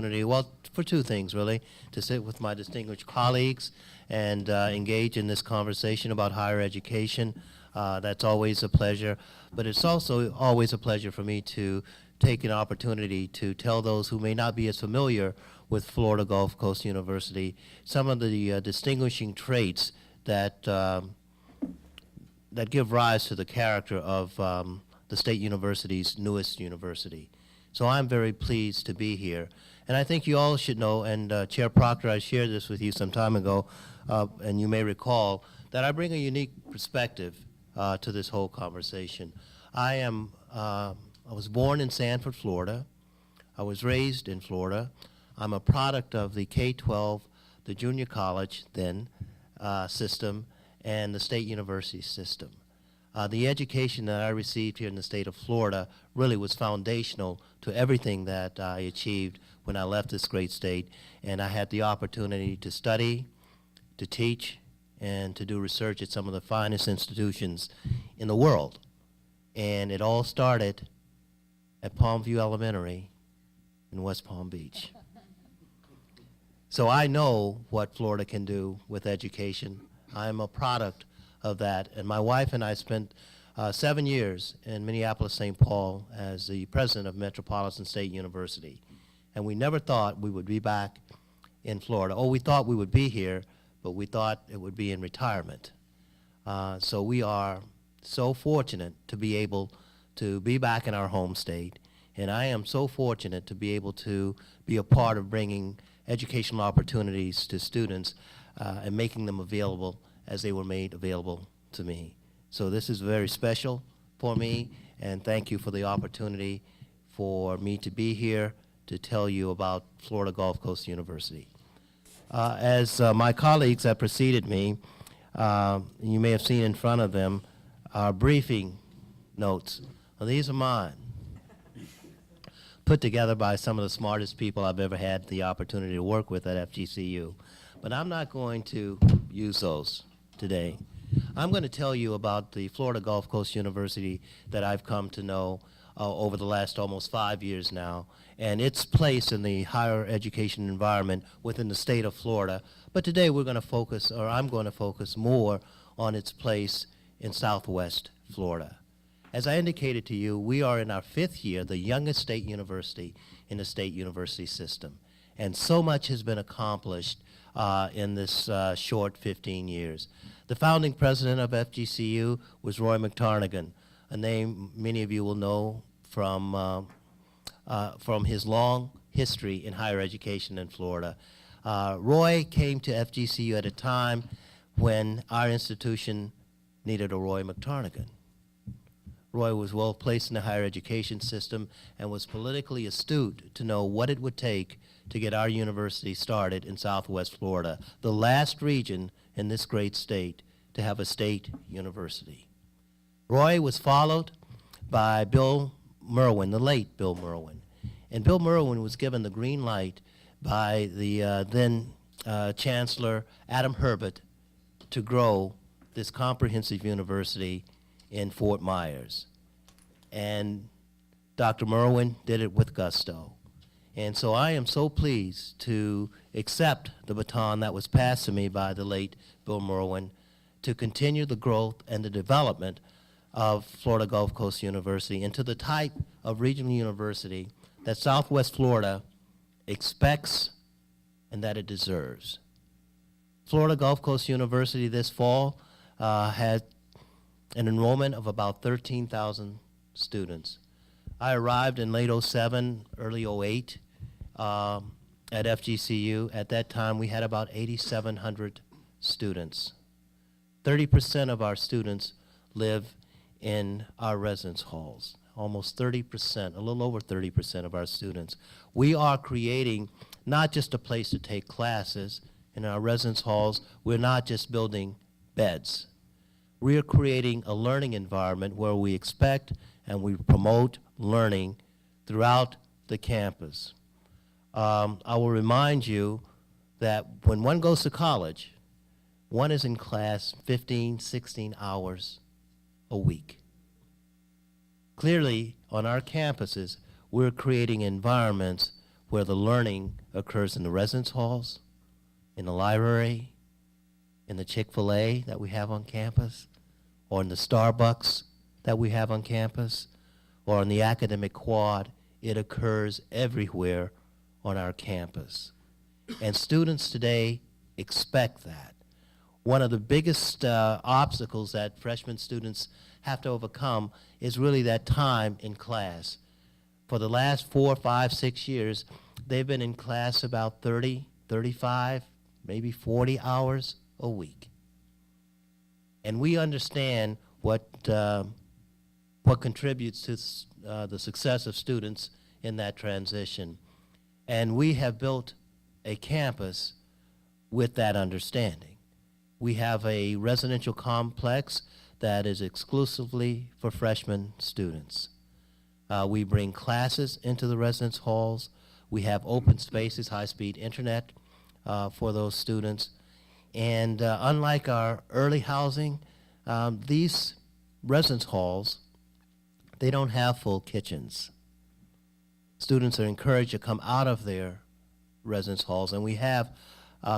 Well, for two things, really, to sit with my distinguished colleagues and engage in this conversation about higher education. That's always a pleasure, but it's also always a pleasure for me to take an opportunity to tell those who may not be as familiar with Florida Gulf Coast University some of the distinguishing traits that that give rise to the character of the State University's newest university. So I'm very pleased to be here. And I think you all should know, and Chair Proctor, I shared this with you some time ago, and you may recall, that I bring a unique perspective to this whole conversation. I was born in Sanford, Florida. I was raised in Florida. I'm a product of the K-12, the junior college then system, and the state university system. The education that I received here in the state of Florida really was foundational to everything that I achieved when I left this great state, and I had the opportunity to study, to teach, and to do research at some of the finest institutions in the world. And it all started at Palmview Elementary in West Palm Beach. So I know what Florida can do with education. I'm a product of that, and my wife and I spent 7 years in Minneapolis, St. Paul as the president of Metropolitan State University. And we never thought we would be back in Florida. Oh, we thought we would be here, but we thought it would be in retirement. So we are so fortunate to be able to be back in our home state, and I am so fortunate to be able to be a part of bringing educational opportunities to students and making them available as they were made available to me. So this is very special for me, and thank you for the opportunity for me to be here to tell you about Florida Gulf Coast University. As my colleagues that preceded me, you may have seen in front of them our briefing notes. Well, these are mine, put together by some of the smartest people I've ever had the opportunity to work with at FGCU. But I'm not going to use those today. I'm going to tell you about the Florida Gulf Coast University that I've come to know over the last almost 5 years now, and its place in the higher education environment within the state of Florida. But today we're going to focus, or I'm going to focus more on its place in Southwest Florida. As I indicated to you, we are in our 5th year, the youngest state university in the state university system. And so much has been accomplished in this short 15 years. The founding president of FGCU was Roy McTarnigan, a name many of you will know from his long history in higher education in Florida. Roy came to FGCU at a time when our institution needed a Roy McTarnigan. Roy was well placed in the higher education system and was politically astute to know what it would take to get our university started in Southwest Florida, the last region in this great state to have a state university. Roy was followed by Bill Merwin, the late Bill Merwin. And Bill Merwin was given the green light by the then Chancellor Adam Herbert to grow this comprehensive university in Fort Myers. And Dr. Merwin did it with gusto. And so I am so pleased to accept the baton that was passed to me by the late Bill Merwin to continue the growth and the development of Florida Gulf Coast University into the type of regional university that Southwest Florida expects and that it deserves. Florida Gulf Coast University this fall had an enrollment of about 13,000 students. I arrived in late '07, early '08 at FGCU. At that time, we had about 8,700 students. 30% of our students live in our residence halls, almost 30%, a little over 30% of our students. We are creating not just a place to take classes in our residence halls. We're not just building beds. We are creating a learning environment where we expect and we promote learning throughout the campus. I will remind you that when one goes to college, one is in class 15, 16 hours a week. Clearly, on our campuses, we're creating environments where the learning occurs in the residence halls, in the library, in the Chick-fil-A that we have on campus, or in the Starbucks that we have on campus, or on the academic quad. It occurs everywhere on our campus. And students today expect that. One of the biggest obstacles that freshman students have to overcome is really that time in class. For the last 4, 5, 6 years, they've been in class about 30, 35, maybe 40 hours a week. And we understand what contributes to the success of students in that transition. And we have built a campus with that understanding. We have a residential complex that is exclusively for freshman students. We bring classes into the residence halls. We have open spaces, high-speed internet for those students. And unlike our early housing, these residence halls, they don't have full kitchens. Students are encouraged to come out of their residence halls, and we have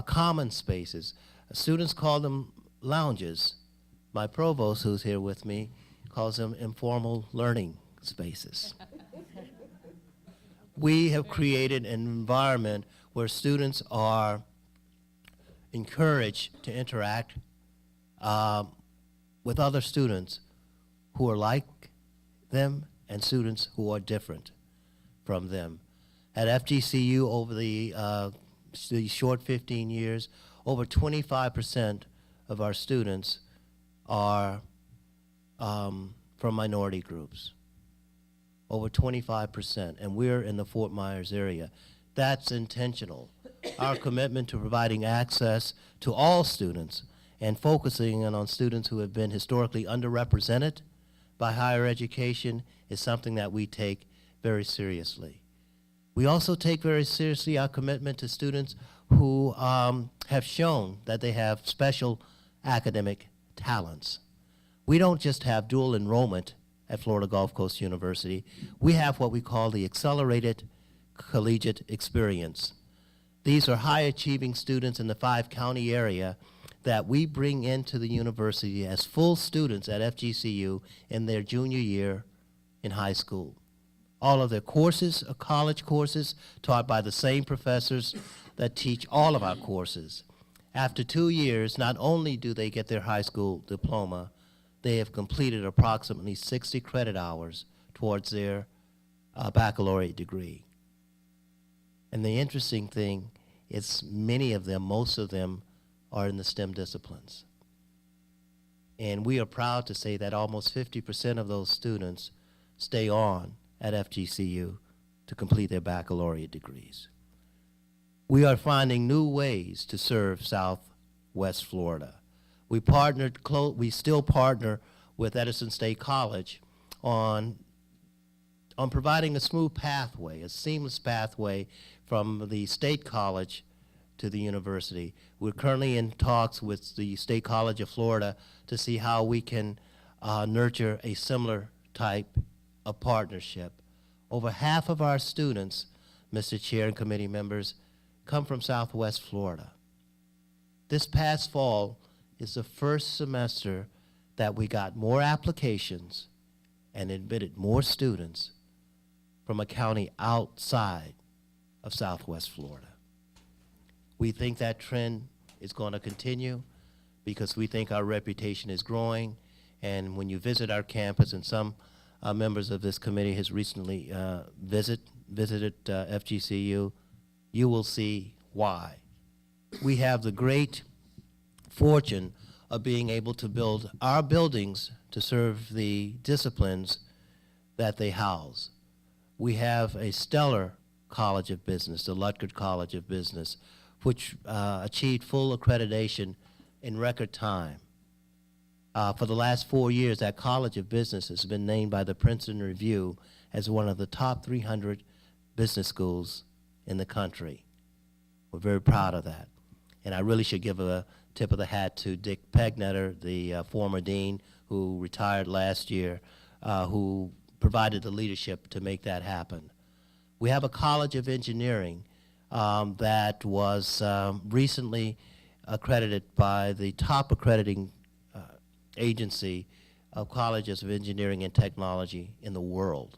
common spaces. Students call them lounges. My provost, who's here with me, calls them informal learning spaces. We have created an environment where students are encouraged to interact with other students who are like them and students who are different from them. At FGCU, over the short 15 years, over 25% of our students are from minority groups. Over 25%, and we're in the Fort Myers area. That's intentional. Our commitment to providing access to all students and focusing on students who have been historically underrepresented by higher education is something that we take very seriously. We also take very seriously our commitment to students who have shown that they have special academic talents. We don't just have dual enrollment at Florida Gulf Coast University. We have what we call the Accelerated Collegiate Experience. These are high-achieving students in the 5-county area that we bring into the university as full students at FGCU in their junior year in high school. All of their courses are college courses taught by the same professors that teach all of our courses. After 2 years, not only do they get their high school diploma, they have completed approximately 60 credit hours towards their baccalaureate degree. And the interesting thing is many of them, most of them, are in the STEM disciplines. And we are proud to say that almost 50% of those students stay on at FGCU to complete their baccalaureate degrees. We are finding new ways to serve Southwest Florida. We still partner with Edison State College on providing a smooth pathway, a seamless pathway from the State College to the university. We're currently in talks with the State College of Florida to see how we can nurture a similar type of partnership. Over half of our students, Mr. Chair and committee members, come from Southwest Florida. This past fall is the first semester that we got more applications and admitted more students from a county outside of Southwest Florida. We think that trend is going to continue because we think our reputation is growing, and when you visit our campus, and some members of this committee has recently visited FGCU, you will see why. We have the great fortune of being able to build our buildings to serve the disciplines that they house. We have a stellar College of Business, the Lutgert College of Business, which achieved full accreditation in record time. For the last 4 years, that College of Business has been named by the Princeton Review as one of the top 300 business schools in the country. We're very proud of that. And I really should give a tip of the hat to Dick Pegnetter, the former dean who retired last year, who provided the leadership to make that happen. We have a College of Engineering that was recently accredited by the top accrediting agency of colleges of engineering and technology in the world.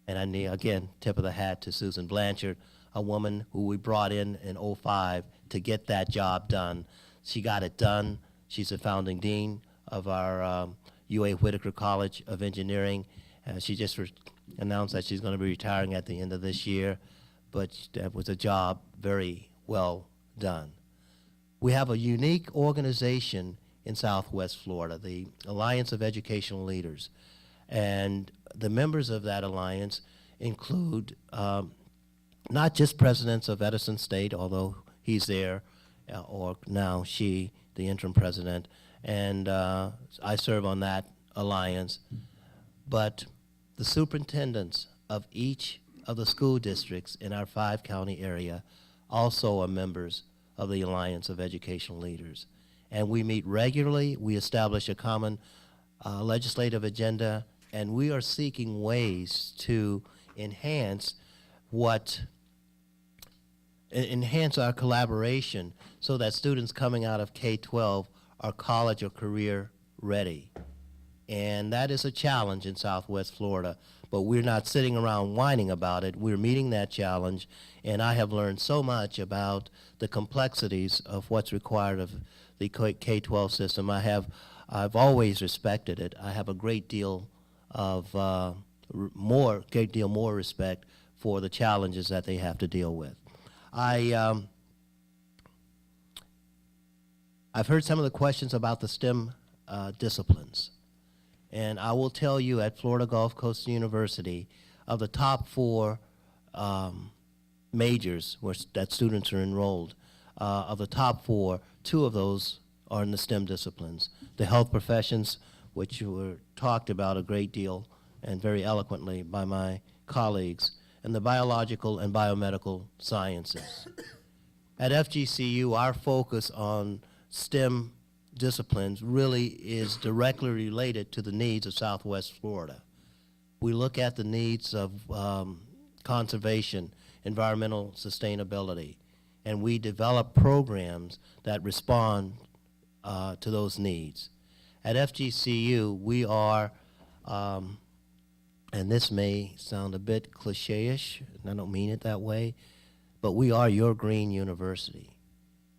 And I need, again, tip of the hat to Susan Blanchard, a woman who we brought in '05 to get that job done. She got it done. She's the founding dean of our UA Whitaker College of Engineering. She just announced that she's going to be retiring at the end of this year, but that was a job very well done. We have a unique organization in Southwest Florida, the Alliance of Educational Leaders. And the members of that alliance include not just presidents of Edison State, although he's there, or now she, the interim president, and I serve on that alliance, but the superintendents of each of the school districts in our 5-county area also are members of the Alliance of Educational Leaders. And we meet regularly. We establish a common legislative agenda, and we are seeking ways to enhance our collaboration so that students coming out of K-12 are college or career ready. And that is a challenge in Southwest Florida, but we're not sitting around whining about it. We're meeting that challenge, and I have learned so much about the complexities of what's required of the K-12 system. I've always respected it. I have a great deal more respect for the challenges that they have to deal with. I've heard some of the questions about the STEM disciplines. And I will tell you, at Florida Gulf Coast University, of the top 4 majors that students are enrolled, of the top 4, 2 of those are in the STEM disciplines. The health professions, which were talked about a great deal and very eloquently by my colleagues, and the biological and biomedical sciences. At FGCU, our focus on STEM disciplines really is directly related to the needs of Southwest Florida. We look at the needs of conservation, environmental sustainability, and we develop programs that respond to those needs. At FGCU, we are, and this may sound a bit cliche-ish, and I don't mean it that way, but we are your green university.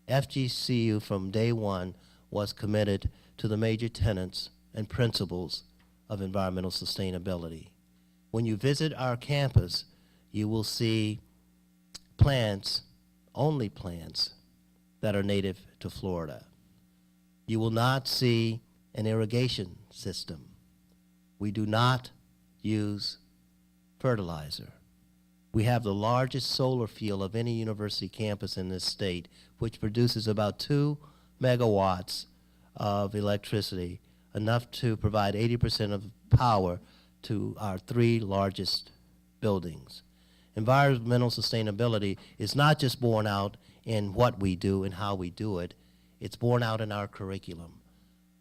FGCU from day one was committed to the major tenets and principles of environmental sustainability. When you visit our campus, you will see plants, only plants, that are native to Florida. You will not see an irrigation system. We do not use fertilizer. We have the largest solar field of any university campus in this state, which produces about 2 megawatts of electricity, enough to provide 80% of power to our 3 largest buildings. Environmental sustainability is not just borne out in what we do and how we do it, it's borne out in our curriculum.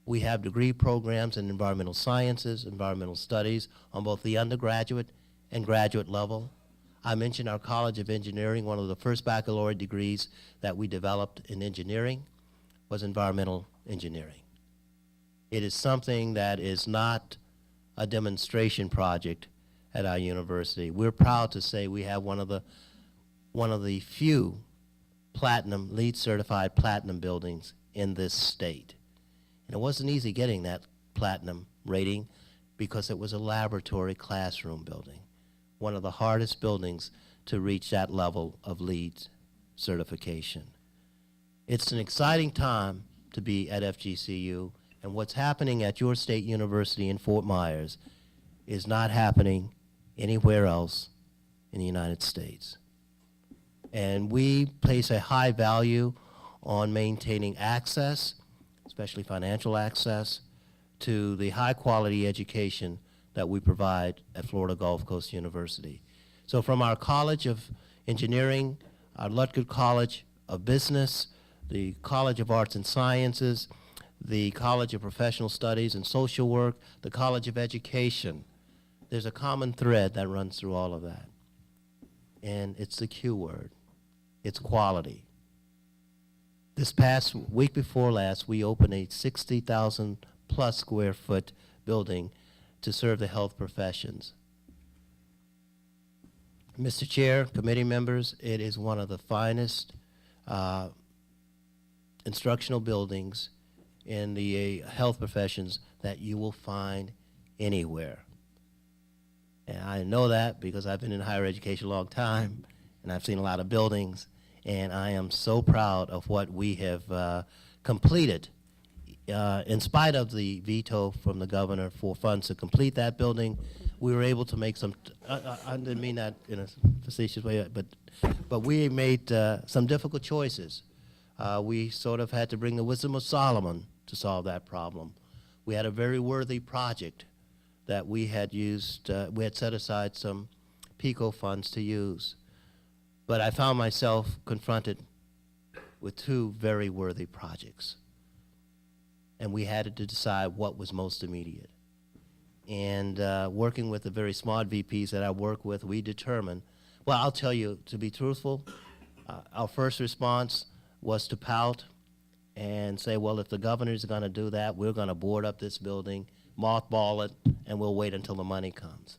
We have degree programs in environmental sciences, environmental studies on both the undergraduate and graduate level. I mentioned our College of Engineering. One of the first baccalaureate degrees that we developed in engineering was environmental engineering. It is something that is not a demonstration project at our university. We're proud to say we have one of the few LEED certified platinum buildings in this state. And it wasn't easy getting that platinum rating because it was a laboratory classroom building, one of the hardest buildings to reach that level of LEED certification. It's an exciting time to be at FGCU, and what's happening at your state university in Fort Myers is not happening anywhere else in the United States. And we place a high value on maintaining access, especially financial access, to the high-quality education that we provide at Florida Gulf Coast University. So from our College of Engineering, our Lutgert College of Business, the College of Arts and Sciences, the College of Professional Studies and Social Work, the College of Education, there's a common thread that runs through all of that. and it's the Q word. It's quality. This past week before last, we opened a 60,000 plus square foot building to serve the health professions. Mr. Chair, committee members, it is one of the finest instructional buildings in the health professions that you will find anywhere. And I know that because I've been in higher education a long time, and I've seen a lot of buildings, and I am so proud of what we have completed. In spite of the veto from the governor for funds to complete that building, we were able to make some, I didn't mean that in a facetious way, but we made some difficult choices. We sort of had to bring the wisdom of Solomon to solve that problem. We had a very worthy project that we had used, we had set aside some PICO funds to use. But I found myself confronted with two very worthy projects. And we had to decide what was most immediate. And working with the very smart VPs that I work with, we determined, well, I'll tell you, to be truthful, our first response was to pout and say, well, if the governor's going to do that, we're going to board up this building, mothball it, and we'll wait until the money comes.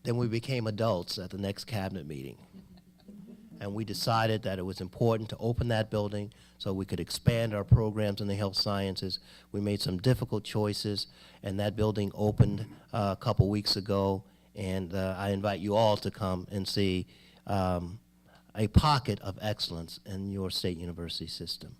Then we became adults at the next cabinet meeting. And we decided that it was important to open that building so we could expand our programs in the health sciences. We made some difficult choices, and that building opened a couple weeks ago, and I invite you all to come and see a pocket of excellence in your state university system.